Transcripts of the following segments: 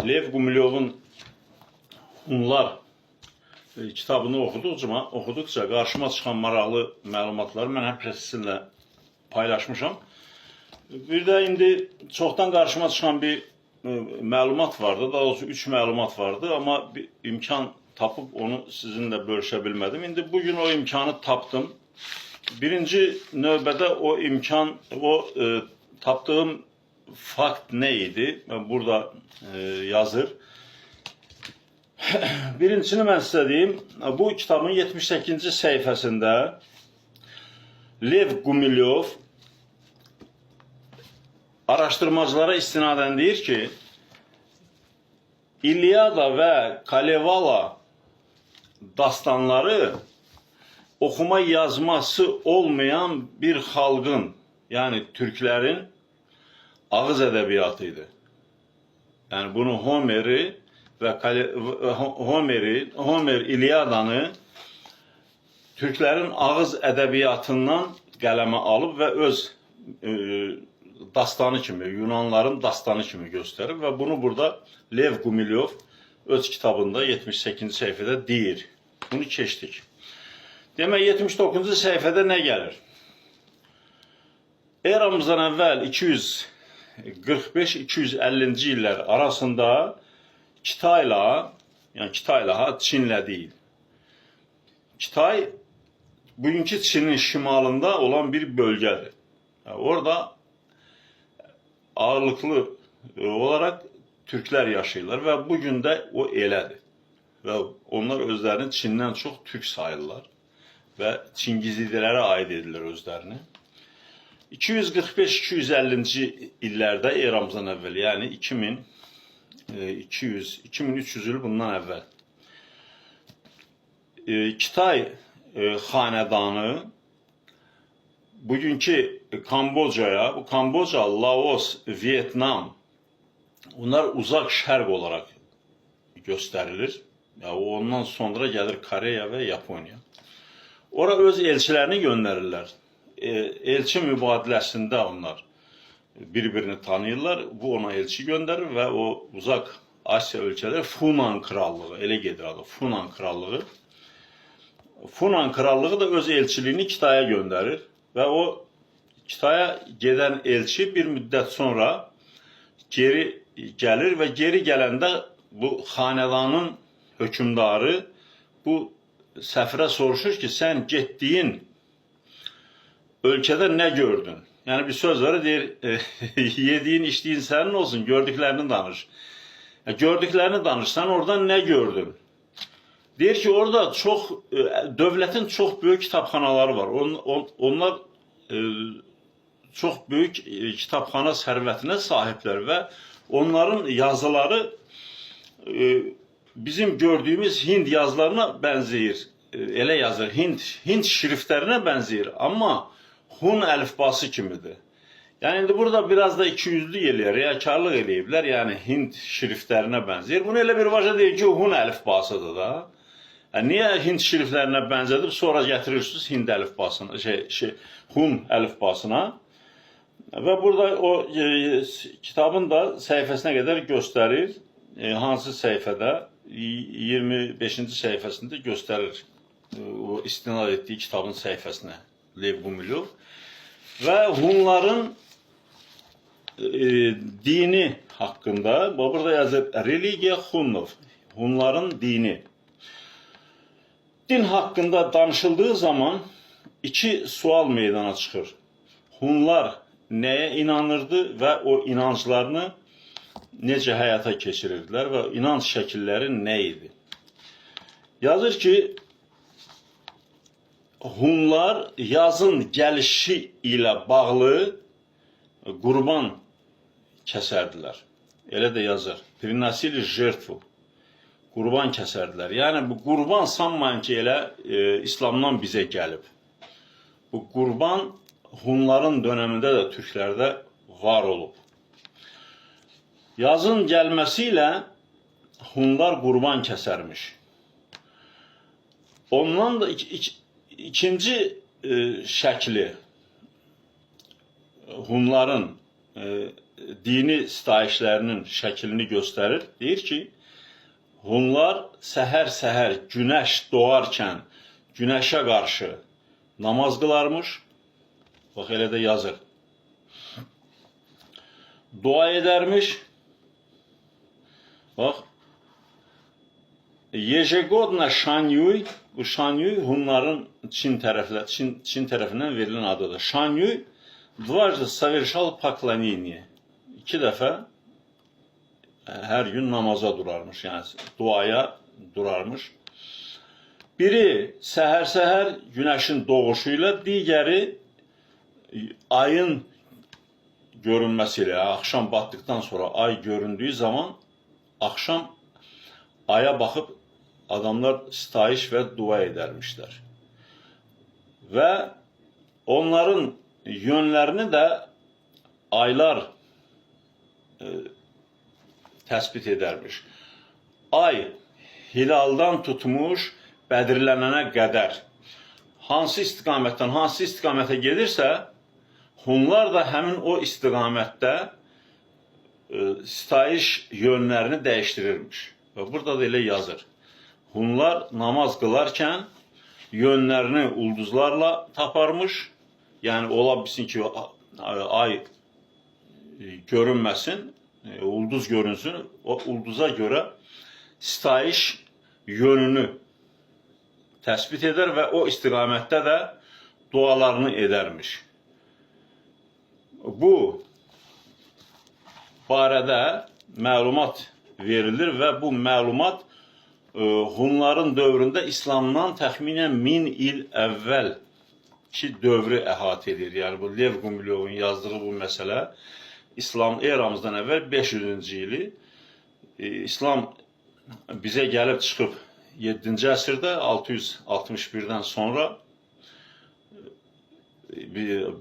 Lev Gumilyovun Hunlar kitabını oxuduqca qarşıma çıxan maraqlı məlumatları mən həmişə sizinlə paylaşmışam. Bir də indi çoxdan qarşıma çıxan bir məlumat vardı, daha doğrusu 3 məlumat vardı, amma bir imkan tapıb onu sizinlə bölüşə bilmədim. İndi bugün o imkanı tapdım. Birinci növbədə tapdığım fakt nə idi? Burada yazır. Birincisini mən sizə deyim. Bu kitabın 78-ci səhifəsində Lev Gumilyov araşdırmacılara istinadən deyir ki, İlyada və Kalevala dastanları oxuma yazması olmayan bir xalqın, yəni türklərin ağız ədəbiyyatı idi. Yəni bunu Homer İlyadanı türklərin ağız ədəbiyyatından qələmə alıb və öz dastanı kimi, Yunanların dastanı kimi göstərir və bunu burada Lev Gumilyov öz kitabında 78-ci səhifədə deyir. Bunu keçdik. Demək, 79-cu səhifədə nə gəlir? Eramızdan əvvəl 245-250-ci illər arasında Kitayla, yəni Kitayla, Çinlə deyil. Kitay, bugünkü Çinin şimalında olan bir bölgədir. Orada ağırlıqlı olarak Türklər yaşayırlar və bugün də o elədir. Və onlar özlərini Çindən çox Türk sayırlar və Çingizidilərə aid edirlər özlərini. 245-250-ci illərdə eramızdan əvvəl, yəni 2300 il bundan əvvəl Kitay xanədanı bugünkü Kambodjaya, bu Kambodja, Laos, Vietnam, bunlar uzaq şərq olaraq göstərilir. Ondan sonra gəlir Koreya və Yaponiya. Ora öz elçilərini göndərirlər. Elçi mübadiləsində onlar bir-birini tanıyırlar. Bu ona elçi göndərir və o uzaq Asya ölkələri Funan krallığı, elə gedir adı, Funan krallığı. Funan krallığı da öz elçiliyini Kitaya göndərir və o Kitaya gedən elçi bir müddət sonra geri gəlir və geri gələndə bu xanədanın hökümdarı bu səfirə soruşur ki, sən getdiyin ölkədə nə gördün? Yəni bir söz var, deyir, yediyin, içdiyin sənin olsun, gördüklərini danış. Gördüklərini danış, sən oradan nə gördün? Deyir ki, orada dövlətin çox böyük kitabxanaları var. Onlar çox böyük kitabxana sərvətinə sahiblər və onların yazıları bizim gördüyümüz Hind yazılarına bənzəyir. Elə yazır, Hind şriftlərinə bənzəyir, amma Hun əlifbası kimidir. Yəni indi burada biraz da ikiyüzlü eləyir, riyakarlıq eləyiblər, yəni Hind şriftlərinə bənzəyir. Bunu elə bir vaca deyir ki, Hun əlifbasıdır da. Niyə Hind şriftlərinə bənzədib, sonra gətirirsiniz Hind əlifbasına, Hun əlifbasına? Və burada o kitabın da səhifəsinə qədər göstərir, hansı səhifədə, 25-ci səhifəsində göstərir o istinad etdiyi kitabın səhifəsinə Lev Gumilyov. Və Hunların dini haqqında, burada yazır, Religiya Hunov, Hunların dini. Din haqqında danışıldığı zaman iki sual meydana çıxır. Hunlar nəyə inanırdı və o inanclarını necə həyata keçirirdilər və inanc şəkilləri nə idi? Yazır ki, Hunlar yazın gəlişi ilə bağlı qurban kəsərdilər. Elə də yazır. Prinosili jertvu. Qurban kəsərdilər. Yəni bu qurban sanmayın ki, elə İslamdan bizə gəlib. Bu qurban Hunların dönəmində də türklərdə var olub. Yazın gəlməsi ilə Hunlar qurban kəsərmiş. Ondan da ikinci şəkli Hunların dini sitayişlərinin şəklini göstərir. Deyir ki, Hunlar səhər-səhər günəş doğarkən günəşə qarşı namaz qılarmış. Bax, elə də yazır. Dua edərmiş. Bax, Ежегодно Şanyuy, bu Şanyuy Hunların Çin tərəfindən verilən adıdır. Şanyuy дважды совершал поклонение. 2 dəfə hər gün namaza durarmış, yəni duaya durarmış. Biri səhər-səhər günəşin doğuşu ilə, digəri ayın görünməsi ilə, axşam batdıqdan sonra ay göründüyü zaman axşam aya baxıb adamlar sitayiş və dua edərmişlər. Və onların yönlərini də aylar təsbit edərmiş. Ay hilaldan tutmuş bədirlənənə qədər hansı istiqamətə gedirsə, Hunlar da həmin o istiqamətdə sitayiş yönlərini dəyişdirirmiş. Və burada da elə yazır. Hunlar namaz qılarkən yönlərini ulduzlarla taparmış. Yəni, ola bilsin ki, ay görünməsin, ulduz görünsün. O ulduza görə sitayiş yönünü təsbit edər və o istiqamətdə də dualarını edərmiş. Bu barədə məlumat verilir və bu məlumat Hunların dövründə İslamdan təxminən 1000 il əvvəl ki dövrü əhatə edir. Yəni, bu Lev Gumilyovun yazdığı bu məsələ İslam eramızdan əvvəl 500-cü ili. İslam bizə gəlib çıxıb 7-ci əsrdə 661-dən sonra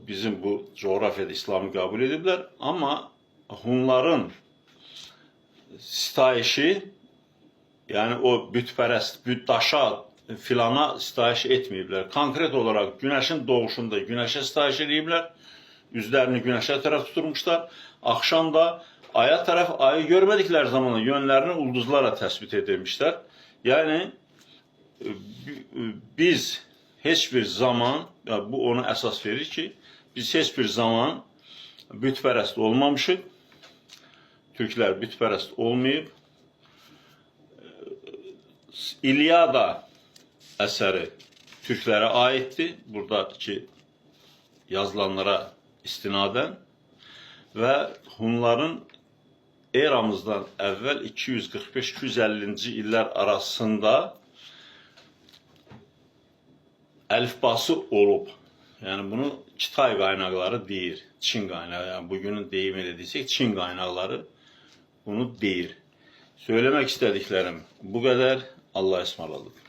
bizim bu coğrafiyada İslamı qəbul ediblər. Amma Hunların sitayişi, yəni o bütpərəst, daşa, filana sitayiş etməyiblər. Konkret olaraq günəşin doğuşunda günəşə sitayiş ediblər. Üzlərini günəşə tərəf tuturmuşlar. Axşam da aya tərəf, ayı görmədikləri zamanla yönlərini ulduzlarla təsbit edilmişlər. Yəni, biz heç bir zaman, bu ona əsas verir ki, biz heç bir zaman bütpərəst olmamışıq. Türklər bütpərəst olmayıb. İlyada əsəri türklərə aiddir, buradakı yazılanlara istinadən və Hunların eramızdan əvvəl 245-250-ci illər arasında əlifbası olub. Yəni, bunu Kitay qaynaqları deyir, Çin qaynağı, yəni bugünün deyim elə desək, Çin qaynaqları bunu deyir. Söyləmək istədiklərim bu qədər. Allah ismarladık.